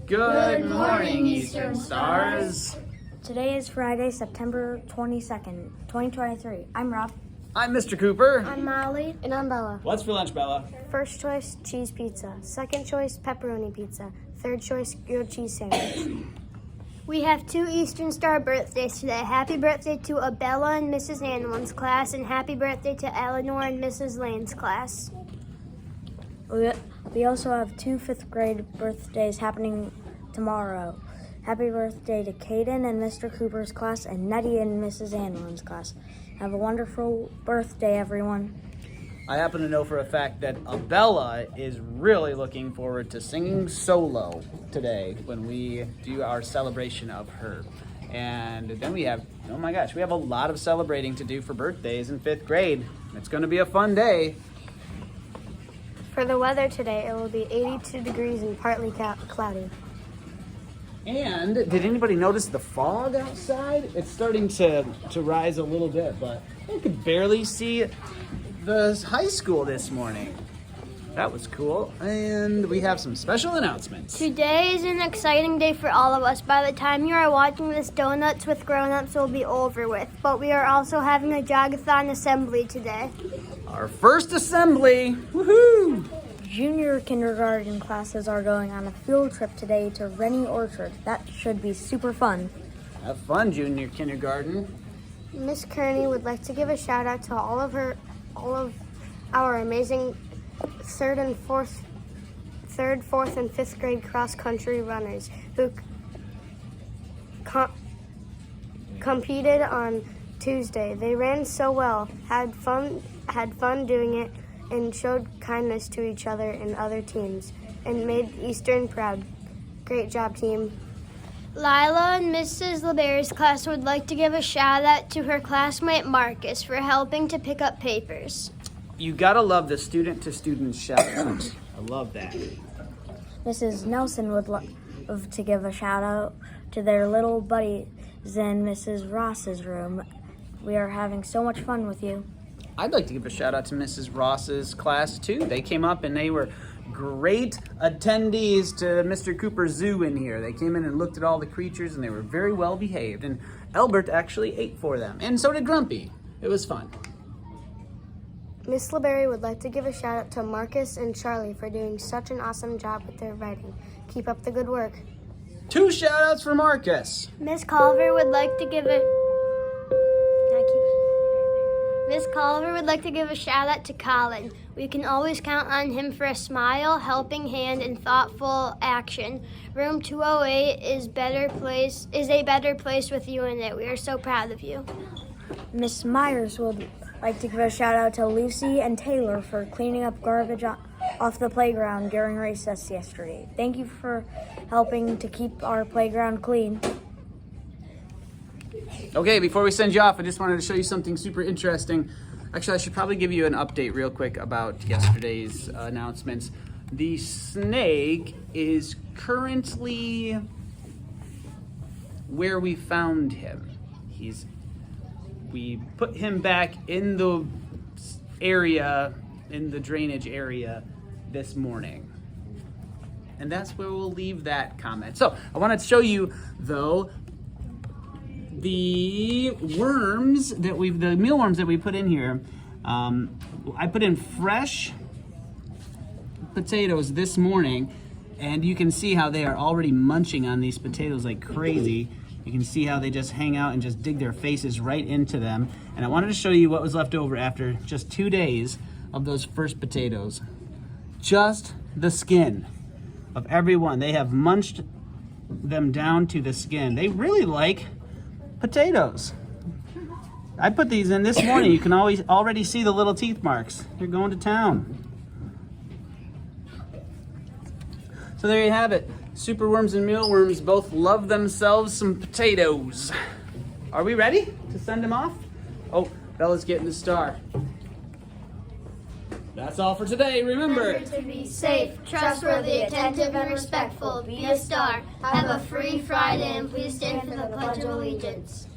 Good morning, Eastern Stars. Today is Friday, September 22nd, 2023. I'm Rob. I'm Mr. Cooper. I'm Molly. And I'm Bella. What's for lunch, Bella? First choice, cheese pizza. Second choice, pepperoni pizza. Third choice, grilled cheese sandwich. We have 2 Eastern Star birthdays today. Happy birthday to Abella and Mrs. Annelin's class, and happy birthday to Eleanor and Mrs. Lane's class. We also have 2 5th grade birthdays happening tomorrow. Happy birthday to Caden and Mr. Cooper's class and Nettie and Mrs. Annelin's class. Have a wonderful birthday, everyone. I happen to know for a fact that Abella is really looking forward to singing solo today when we do our celebration of her. And then we have, oh my gosh, we have a lot of celebrating to do for birthdays in 5th grade. It's going to be a fun day. For the weather today, it will be 82 degrees and partly cloudy. And did anybody notice the fog outside? It's starting to rise a little bit, but I could barely see the high school this morning. That was cool. And we have some special announcements. Today is an exciting day for all of us. By the time you are watching this, Donuts with Grown-Ups will be over with. But we are also having a Jogathon assembly today. Our first assembly. Woohoo! Junior kindergarten classes are going on a field trip today to Rennie Orchard. That should be super fun. Have fun, junior kindergarten. Miss Kearney would like to give a shout out to all of our amazing 3rd, 4th, and 5th grade cross country runners who competed on Tuesday. They ran so well, had fun doing it, and showed kindness to each other and other teams, and made Eastern proud. Great job, team. Lila and Mrs. LeBary's class would like to give a shout out to her classmate Marcus for helping to pick up papers. You gotta love the student-to-student shout out. I love that. Mrs. Nelson would love to give a shout out to their little buddies in Mrs. Ross's room. We are having so much fun with you. I'd like to give a shout out to Mrs. Ross's class too. They came up and they were great attendees to Mr. Cooper's zoo in here. They came in and looked at all the creatures and they were very well behaved. And Albert actually ate for them. And so did Grumpy. It was fun. Miss LeBary would like to give a shout out to Marcus and Charlie for doing such an awesome job with their writing. Keep up the good work. 2 shout outs for Marcus. Miss Culver would like to give a shout out to Colin. We can always count on him for a smile, helping hand, and thoughtful action. Room 208 is a better place with you in it. We are so proud of you. Miss Myers would like to give a shout out to Lucy and Taylor for cleaning up garbage off the playground during recess yesterday. Thank you for helping to keep our playground clean. Okay, before we send you off, I just wanted to show you something super interesting. Actually, I should probably give you an update real quick about yesterday's announcements. The snake is currently where we found him. We put him back in the area, in the drainage area this morning. And that's where we'll leave that comment. So I wanted to show you, though, the mealworms that we put in here. I put in fresh potatoes this morning, and you can see how they are already munching on these potatoes like crazy. You can see how they just hang out and just dig their faces right into them. And I wanted to show you what was left over after just 2 days of those first potatoes. Just the skin of every one. They have munched them down to the skin. They really like potatoes. I put these in this morning. You can already see the little teeth marks. They're going to town. So there you have it. Superworms and mealworms both love themselves some potatoes. Are we ready to send them off? Oh, Bella's getting the star. That's all for today. Remember to be safe, trustworthy, attentive, and respectful. Be a star. Have a free Friday, and please stand for the Pledge of Allegiance.